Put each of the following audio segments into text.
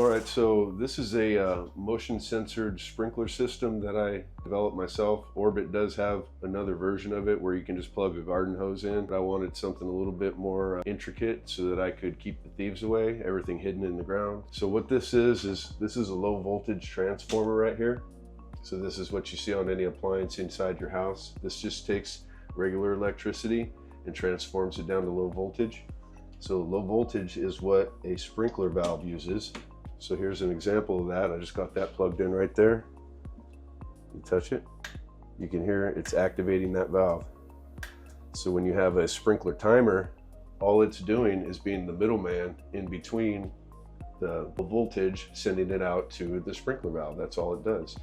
All right, so this is a motion censored sprinkler system that I developed myself. Orbit does have another version of it where you can just plug a garden hose in. But I wanted something a little bit more intricate so that I could keep the thieves away, everything hidden in the ground. So what this is this is a low voltage transformer right here. So this is what you see on any appliance inside your house. This just takes regular electricity and transforms it down to low voltage. So low voltage is what a sprinkler valve uses. So here's an example of that. I just got that plugged in right there. You touch it, you can hear it's activating that valve. So when you have a sprinkler timer, all it's doing is being the middleman in between the voltage, sending it out to the sprinkler valve. That's all it does.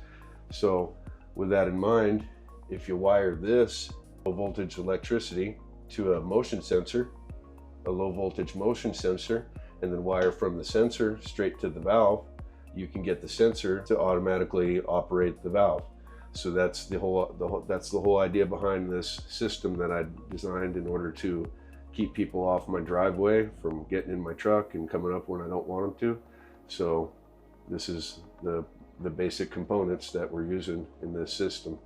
So with that in mind, if you wire this low voltage electricity to a motion sensor, a low voltage motion sensor, and then wire from the sensor straight to the valve, you can get the sensor to automatically operate the valve. So that's the whole idea behind this system that I designed in order to keep people off my driveway from getting in my truck and coming up when I don't want them to. So this is the basic components that we're using in this system.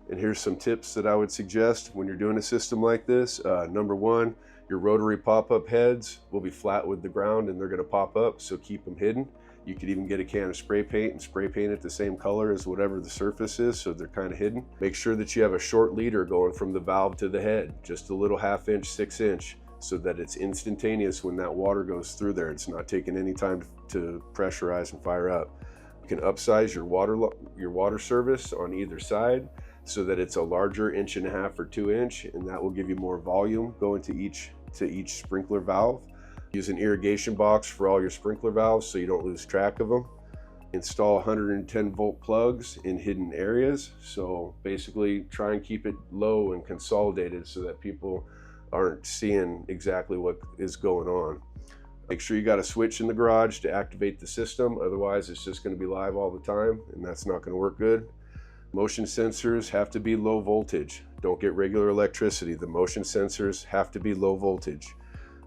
And here's some tips that I would suggest when you're doing a system like this. Number one, your rotary pop-up heads will be flat with the ground and they're going to pop up, so keep them hidden. You could even get a can of spray paint and spray paint it the same color as whatever the surface is, so they're kind of hidden. Make sure that you have a short leader going from the valve to the head, just a little 1/2 inch, 6 inch, so that it's instantaneous when that water goes through there. It's not taking any time to pressurize and fire up. You can upsize your water service on either side so that it's a larger 1.5 inch or 2 inch, and that will give you more volume going to each sprinkler valve. Use an irrigation box for all your sprinkler valves so you don't lose track of them. Install 110 volt plugs in hidden areas. So basically try and keep it low and consolidated so that people aren't seeing exactly what is going on. Make sure you got a switch in the garage to activate the system, otherwise it's just going to be live all the time and that's not going to work good. Motion sensors have to be low voltage. Don't get regular electricity. The motion sensors have to be low voltage.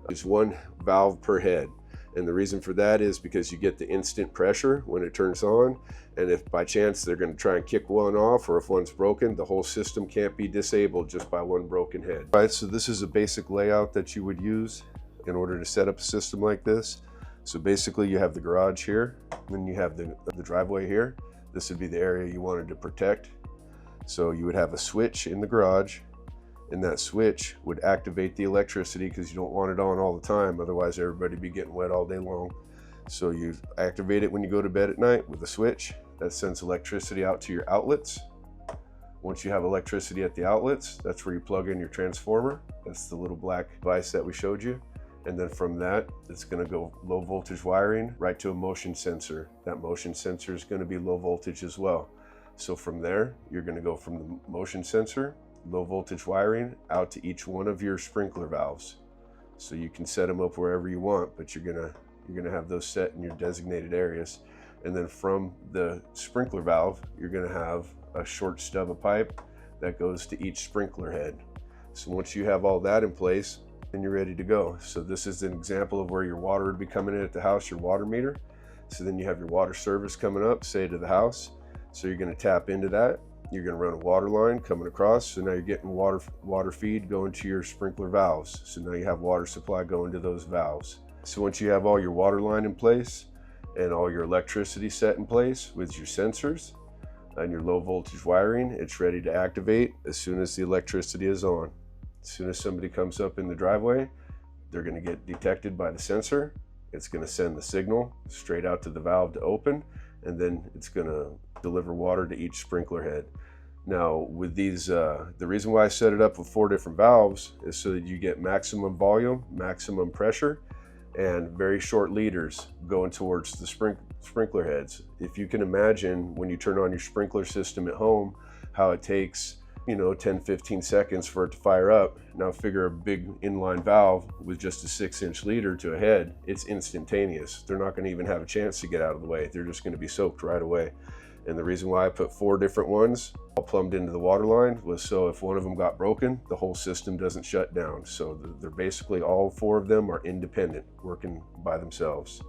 There's one valve per head. And the reason for that is because you get the instant pressure when it turns on. And if by chance they're going to try and kick one off, or if one's broken, the whole system can't be disabled just by one broken head. All right, so this is a basic layout that you would use in order to set up a system like this. So basically you have the garage here, then you have the driveway here. This would be the area you wanted to protect. So you would have a switch in the garage, and that switch would activate the electricity because you don't want it on all the time, otherwise everybody would be getting wet all day long. So you activate it when you go to bed at night with a switch that sends electricity out to your outlets. Once you have electricity at the outlets, that's where you plug in your transformer. That's the little black device that we showed you. And then from that, it's going to go low voltage wiring right to a motion sensor. That motion sensor is going to be low voltage as well. So from there, you're going to go from the motion sensor, low voltage wiring, out to each one of your sprinkler valves. So you can set them up wherever you want, but you're gonna have those set in your designated areas. And then from the sprinkler valve, you're going to have a short stub of pipe that goes to each sprinkler head. So once you have all that in place, and you're ready to go. So this is an example of where your water would be coming in at the house, your water meter. So then you have your water service coming up, say to the house. So you're going to tap into that. You're going to run a water line coming across. So now you're getting water feed going to your sprinkler valves. So now you have water supply going to those valves. So once you have all your water line in place and all your electricity set in place with your sensors and your low voltage wiring, it's ready to activate as soon as the electricity is on. As soon as somebody comes up in the driveway, they're going to get detected by the sensor. It's going to send the signal straight out to the valve to open, and then it's going to deliver water to each sprinkler head. Now with these, the reason why I set it up with 4 different valves is so that you get maximum volume, maximum pressure, and very short leaders going towards the sprinkler heads. If you can imagine when you turn on your sprinkler system at home, how it takes 10-15 seconds for it to fire up. Now figure a big inline valve with just a 6 inch leader to a head, it's instantaneous. They're not going to even have a chance to get out of the way. They're just going to be soaked right away. And the reason why I put 4 different ones all plumbed into the water line was so if one of them got broken, the whole system doesn't shut down. So they're basically all 4 of them are independent, working by themselves.